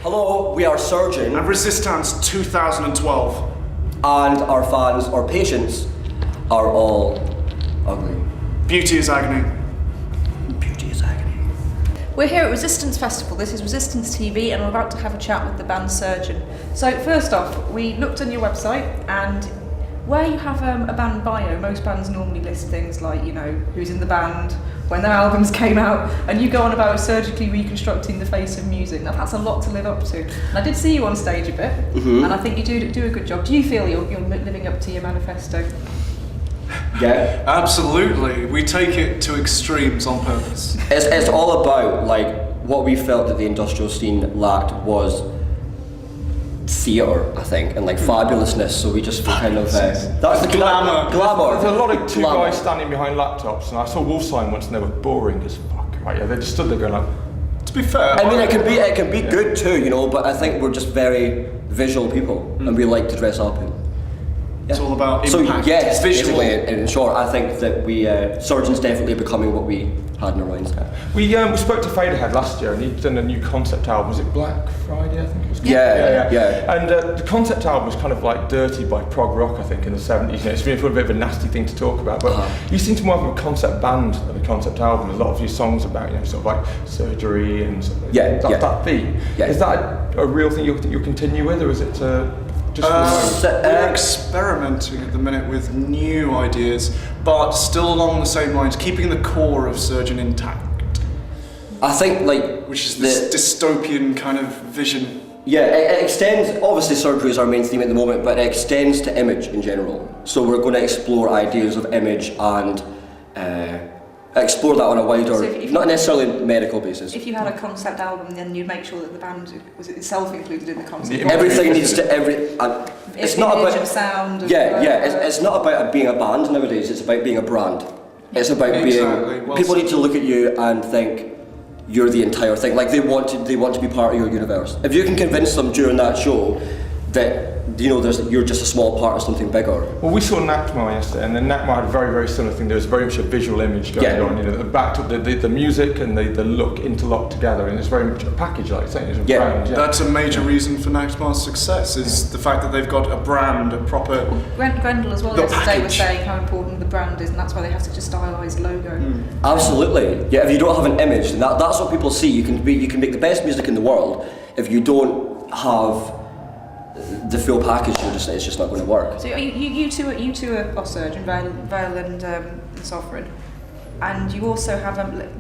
Hello, we are SURGYN. And Resistanz 2012. And our fans, or patients, are all ugly. Beauty is agony. Beauty is agony. We're here at Resistance Festival. This is Resistance TV and we're about to have a chat with the band SURGYN. So first off, we looked on your website and where you have a band bio, most bands normally list things like, you know, who's in the band, when their albums came out, and you go on about surgically reconstructing the face of music. Now that's a lot to live up to. And I did see you on stage a bit, and I think you do a good job. Do you feel you're living up to your manifesto? Yeah. Absolutely. We take it to extremes on purpose. It's all about, like, what we felt that the industrial scene lacked was theatre, I think, and like fabulousness, so we just kind of that's the glamour. There's a lot of two guys standing behind laptops, and I saw Wolfsign once and they were boring as fuck, right? Yeah, they just stood there going like, to be fair, I mean it can be good too, you know, but I think we're just very visual people and we like to dress up and it's all about so impact. yes, visual. basically in short, I think that we SURGYN's definitely becoming what we had in our minds. We spoke to Faderhead last year and he'd done a new concept album. Was it Black Friday, I think it was called? Yeah. And the concept album was kind of like dirty by prog rock, I think, in the 70s. You know, it's been a bit of a nasty thing to talk about, but you seem to more have a concept band than a concept album. A lot of your songs about, you know, sort of like surgery and sort of that theme. Yeah. Is that a real thing you'll continue with, or is it just we're experimenting at the minute with new ideas, but still along the same lines, keeping the core of SURGYN intact. I think, like, which is this dystopian kind of vision. Yeah, it extends, obviously surgery is our main theme at the moment, but it extends to image in general. So we're going to explore ideas of image and explore that on a wider, not necessarily medical basis. If you had a concept album, then you'd make sure that the band was itself included in the concept. Everything needs to it's not about sound. It's not about being a band nowadays. It's about being a brand. It's about being. Well, people need to look at you and think you're the entire thing. Like they want to be part of your universe. If you can convince them during that show that, you know, you're just a small part of something bigger. Well, we saw Nakmar yesterday, and then Nakmar had a very, very similar thing. There was very much a visual image going on. You know, the back to the music and the look interlocked together, and it's very much a package, like saying it's a brand. Yeah, that's a major reason for Nakmar's success is the fact that they've got a brand, a proper. Grendel as well yesterday was saying how important the brand is, and that's why they have such a stylised logo. Absolutely. Yeah, if you don't have an image, then that's what people see. You can make the best music in the world if you don't have the full package. It's just not going to work. So you two are SURGYN, Vale and Sovereign, and you also have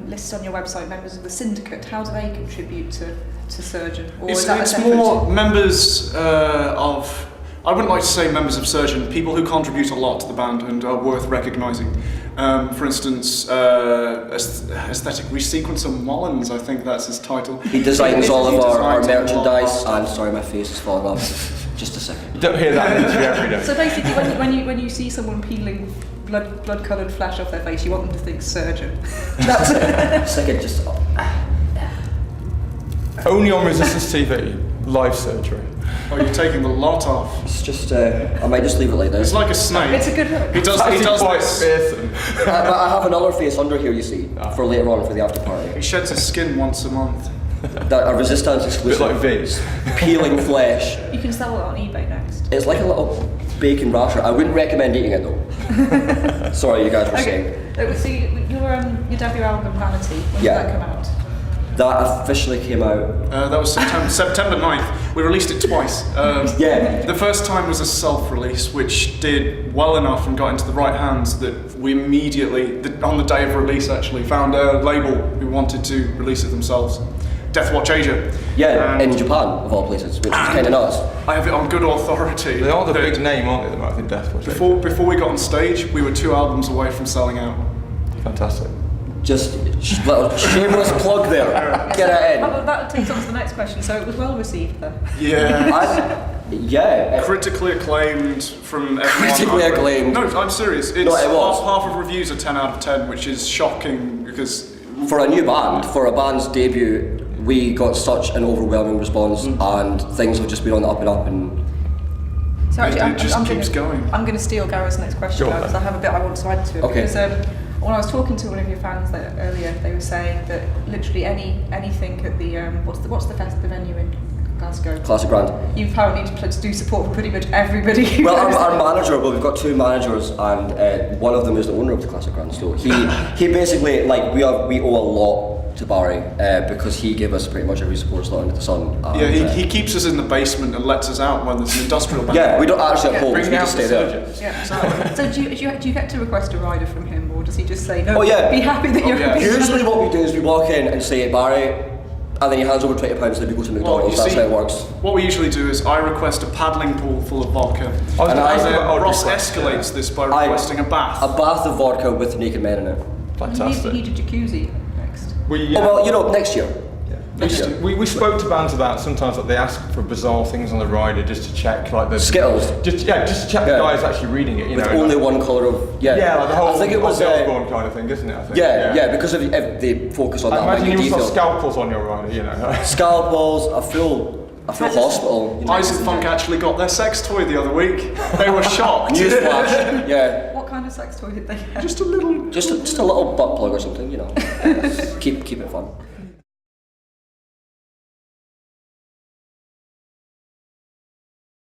listed on your website members of the syndicate. How do they contribute to SURGYN? Or it's more members of. I wouldn't like to say members of SURGYN, people who contribute a lot to the band and are worth recognising. For instance, aesthetic resequencer Mullins, I think that's his title. He designs all of our merchandise. I'm sorry, my face is falling off. Just a second. You don't hear that in every day. So basically, when you see someone peeling blood-coloured flesh off their face, you want them to think SURGYN. That's a second, just. Only on Resistance TV, live surgery. Oh, you're taking the lot off. It's just, I might just leave it like this. It's like a snake. It's a good hook. He does quite this. fearsome. But I have another face under here, you see, for later on for the after party. He sheds his skin once a month. That a Resistance exclusive. A bit like V's. Peeling flesh. You can sell it on eBay next. It's like a little bacon rasher. I wouldn't recommend eating it though. Sorry, you guys were saying. So your debut album Vanity, when did that come out? That officially came out. That was September 9th. We released it twice. The first time was a self-release, which did well enough and got into the right hands that we immediately, on the day of release actually, found a label who wanted to release it themselves. Deathwatch Asia. Yeah, in Japan, of all places, which is kind of nuts. I have it on good authority. They are the big name, aren't they, I think, Deathwatch Asia. Before we got on stage, we were 2 albums away from selling out. Fantastic. Just little shameless plug there. Get it in. Oh, that takes on to the next question. So it was well received then. Yeah. Critically acclaimed from everyone. Critically acclaimed. No, I'm serious. It's it was. Half of reviews are 10 out of 10, which is shocking because for a new band, for a band's debut, we got such an overwhelming response, and things have just been on the up and up. And so actually, it just keeps going. I'm going to steal Gareth's next question now because I have a bit I want to add to it. Okay. Because when I was talking to one of your fans earlier, they were saying that literally anything at the what's the venue in Glasgow. Classic brand. You apparently do support for pretty much everybody. who Well, goes our there. manager, well, we've got 2 managers, and one of them is the owner of the Classic Brand. So he basically, like, we owe a lot to Barry because he gave us pretty much every support slot under the sun. And, Yeah, he keeps us in the basement and lets us out when there's an industrial band. Yeah, we don't actually have Yeah. homes, we Bring out just the stay there. surgeons. Yeah. Exactly. So do you get to request a rider from him, or does he just say no? Oh, yeah. Be happy that you're. yeah. Usually what we do is we walk in and say, Barry, and then he hands over £20 and then we go to McDonald's. That's how it works. What we usually do is I request a paddling pool full of vodka, I was And gonna I- ask and about then odd Ross requests, escalates this by requesting a bath. A bath of vodka with naked men in it. Fantastic. You need a jacuzzi next. We, Oh, well, you know, next year. Next year. we spoke to bands about sometimes that they ask for bizarre things on the rider just to check like the Skittles. just to check the Yeah. guy's actually reading it. You With know, only like, one colour of... Yeah, yeah, like the whole I think it was... Osborne kind of thing, isn't it? I think. yeah, because if they focus on I that imagine minute you must have detail. scalpels on your rider, you know. Scalpels, a full hospital. You know. Eyes of Funk actually got their sex toy the other week. They were shocked. Newsflash, yeah. What kind of sex toy did they have? Just a little. Just a little butt plug or something, you know. keep it fun.